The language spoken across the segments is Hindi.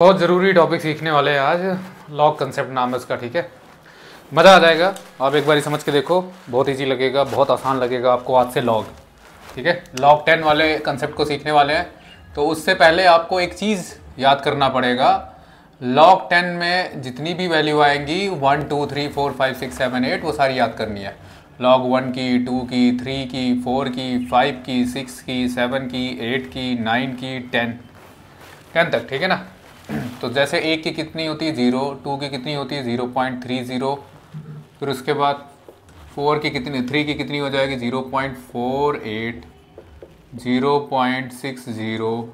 बहुत ज़रूरी टॉपिक सीखने वाले हैं आज। लॉग कंसेप्ट नाम है उसका, ठीक है। मज़ा आ जाएगा, आप एक बार समझ के देखो, बहुत इजी लगेगा, बहुत आसान लगेगा आपको आज से लॉग, ठीक है। लॉग 10 वाले कंसेप्ट को सीखने वाले हैं, तो उससे पहले आपको एक चीज़ याद करना पड़ेगा। लॉग 10 में जितनी भी वैल्यू आएंगी 1 2 3 4 5 6 7 8 वो सारी याद करनी है। लॉग 1 की, 2 की, 3 की, 4 की, 5 की, 6 की, 7 की, 8 की, 9 की, 10 तक, ठीक है ना। तो जैसे 1 की कितनी होती है 0, 2 की कितनी होती है 0.30, फिर उसके बाद 4 की कितनी, 3 की कितनी हो जाएगी 0.48, 0.60,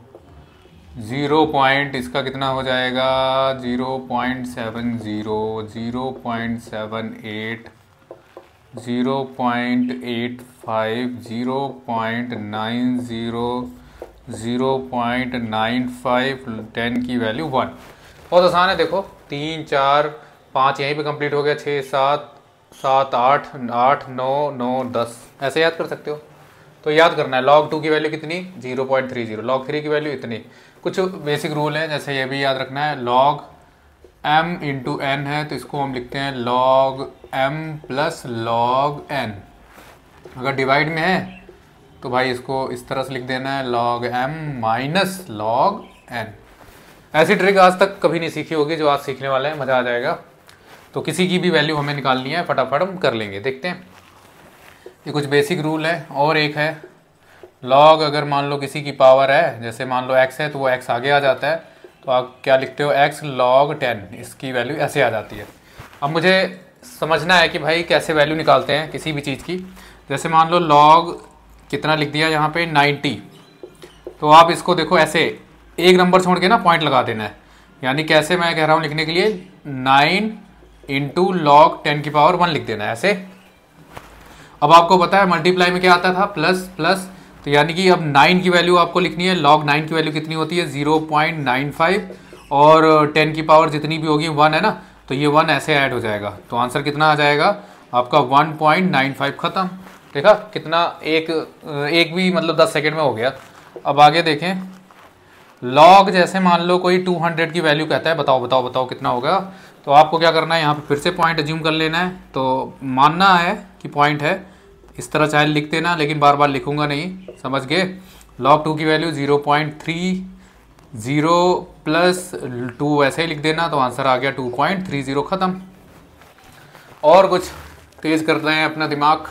0 पॉइंट इसका कितना हो जाएगा 0.70, 0.78, 0.85, 0.90, 0.95, 10 की वैल्यू 1। बहुत आसान है, देखो 3 4 5 यहीं पे कंप्लीट हो गया, 6 7 7 8 8 9 9 10 ऐसे याद कर सकते हो। तो याद करना है लॉग 2 की वैल्यू कितनी 0.30, लॉग 3 की वैल्यू इतनी। कुछ बेसिक रूल है, जैसे ये भी याद रखना है, लॉग m इंटू एन है तो इसको हम लिखते हैं log m plus log n। अगर डिवाइड में है तो भाई इसको इस तरह से लिख देना है log m minus log n। ऐसी ट्रिक आज तक कभी नहीं सीखी होगी जो आज सीखने वाले हैं, मज़ा आ जाएगा। तो किसी की भी वैल्यू हमें निकालनी है, फटाफट हम कर लेंगे, देखते हैं। ये कुछ बेसिक रूल है। और एक है लॉग, अगर मान लो किसी की पावर है, जैसे मान लो x है तो वो x आगे आ जाता है, तो आप क्या लिखते हो x log 10, इसकी वैल्यू ऐसे आ जाती है। अब मुझे समझना है कि भाई कैसे वैल्यू निकालते हैं किसी भी चीज़ की। जैसे मान लो log कितना लिख दिया यहाँ पे 90, तो आप इसको देखो ऐसे एक नंबर छोड़ के ना पॉइंट लगा देना है। यानी कैसे मैं कह रहा हूँ लिखने के लिए 9 इंटू लॉग 10 की पावर 1 लिख देना है ऐसे। अब आपको पता है मल्टीप्लाई में क्या आता था प्लस प्लस, तो यानी कि अब 9 की वैल्यू आपको लिखनी है, log 9 की वैल्यू कितनी होती है 0.95, और 10 की पावर जितनी भी होगी 1 है ना, तो ये 1 ऐसे ऐड हो जाएगा, तो आंसर कितना आ जाएगा आपका 1.95। ख़त्म। देखा कितना एक भी मतलब 10 सेकेंड में हो गया। अब आगे देखें, log जैसे मान लो कोई 200 की वैल्यू कहता है, बताओ बताओ बताओ कितना होगा। तो आपको क्या करना है, यहाँ पे फिर से पॉइंट अज्यूम कर लेना है, तो मानना है कि पॉइंट है, इस तरह चाहे लिख देना, लेकिन बार बार लिखूंगा नहीं, समझ गए। log 2 की वैल्यू 0.30 प्लस 2 ऐसे ही लिख देना, तो आंसर आ गया 2.30। ख़त्म। और कुछ तेज़ करते हैं अपना दिमाग।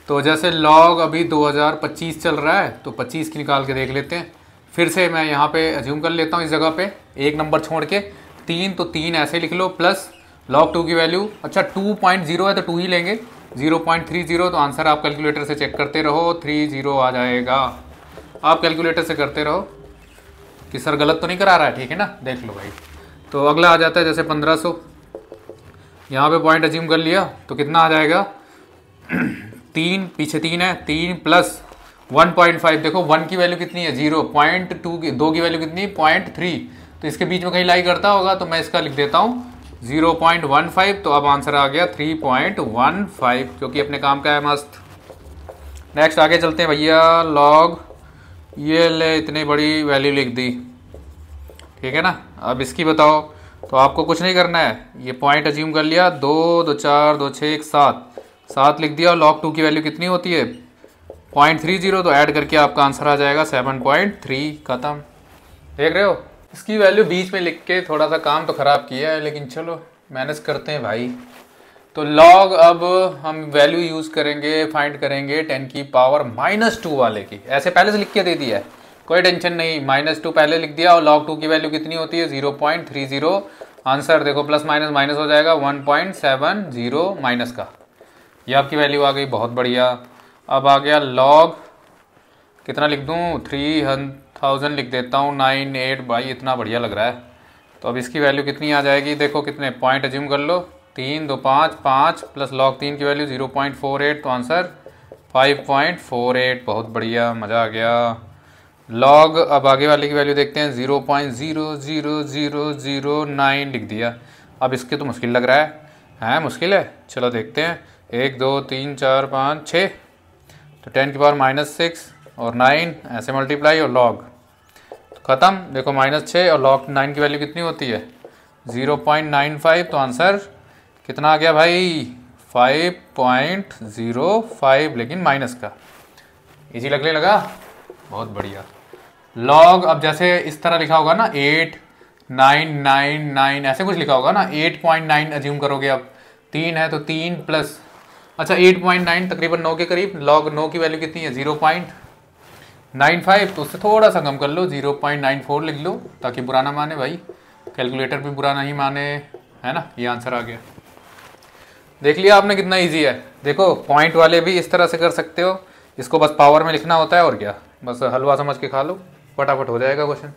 तो जैसे log अभी 2025 चल रहा है, तो 25 की निकाल के देख लेते हैं। फिर से मैं यहाँ पे अज्यूम कर लेता हूँ, इस जगह पे एक नंबर छोड़ के 3, तो 3 ऐसे लिख लो, प्लस log 2 की वैल्यू, अच्छा 2.0 है तो 2 ही लेंगे, 0.30, तो आंसर आप कैलकुलेटर से चेक करते रहो, 30 आ जाएगा। आप कैलकुलेटर से करते रहो कि सर गलत तो नहीं करा रहा है, ठीक है ना, देख लो भाई। तो अगला आ जाता है जैसे 1500, यहाँ पे पॉइंट अज्यूम कर लिया, तो कितना आ जाएगा 3 पीछे 3 है, 3 प्लस 1.5, देखो 1 की वैल्यू कितनी है 0.2 की, 2 की वैल्यू कितनी 0.3, तो इसके बीच में कहीं लाई करता होगा, तो मैं इसका लिख देता हूँ 0.15। तो अब आंसर आ गया 3.15, क्योंकि अपने काम का है मस्त। नेक्स्ट आगे चलते हैं भैया। लॉग ये ले इतनी बड़ी वैल्यू लिख दी, ठीक है ना। अब इसकी बताओ, तो आपको कुछ नहीं करना है, ये पॉइंट अज्यूम कर लिया, 2 2 4 2 6 1 7 लिख दिया। log 2 की वैल्यू कितनी होती है 0.30, तो ऐड करके आपका आंसर आ जाएगा 7.3। ख़त्म। देख रहे हो, इसकी वैल्यू बीच में लिख के थोड़ा सा काम तो ख़राब किया है, लेकिन चलो मैनेज करते हैं भाई। तो log अब हम वैल्यू यूज़ करेंगे, फाइंड करेंगे 10 की पावर -2 वाले की। ऐसे पहले से लिख के दे दिया है, कोई टेंशन नहीं, -2 पहले लिख दिया, और log 2 की वैल्यू कितनी होती है 0.30। आंसर देखो प्लस माइनस माइनस हो जाएगा 1.70 माइनस का, ये आपकी वैल्यू आ गई, बहुत बढ़िया। अब आ गया log कितना लिख दूँ 3000 लिख देता हूँ 98, भाई इतना बढ़िया लग रहा है। तो अब इसकी वैल्यू कितनी आ जाएगी, देखो कितने पॉइंट अज्यूम कर लो, 3 2 5 5 प्लस log 3 की वैल्यू 0.48, तो आंसर 5.48। बहुत बढ़िया, मज़ा आ गया। log अब आगे वाले की वैल्यू देखते हैं, 0.00009 लिख दिया। अब इसके तो मुश्किल लग रहा है मुश्किल है, चलो देखते हैं। 1 2 3 4 5 6, तो 10 की पावर -6 और 9 ऐसे मल्टीप्लाई और log, ख़त्म। देखो -6 और log 9 की वैल्यू कितनी होती है 0.95, तो आंसर कितना आ गया भाई 5.05, लेकिन माइनस का। इजी लगने लगा, बहुत बढ़िया। लॉग अब जैसे इस तरह लिखा होगा ना 8.999 ऐसे कुछ लिखा होगा ना, 8.9 अज्यूम करोगे। अब 3 है तो 3 प्लस, अच्छा 8.9 तकरीबन 9 के करीब। लॉग 9 की वैल्यू कितनी है 0.95, तो उससे थोड़ा सा कम कर लो 0.94 लिख लो, ताकि बुरा ना माने भाई, कैलकुलेटर भी बुरा नहीं माने, है ना। ये आंसर आ गया। देख लिया आपने कितना इजी है। देखो पॉइंट वाले भी इस तरह से कर सकते हो, इसको बस पावर में लिखना होता है और क्या, बस हलवा समझ के खा लो, फटाफट हो जाएगा क्वेश्चन।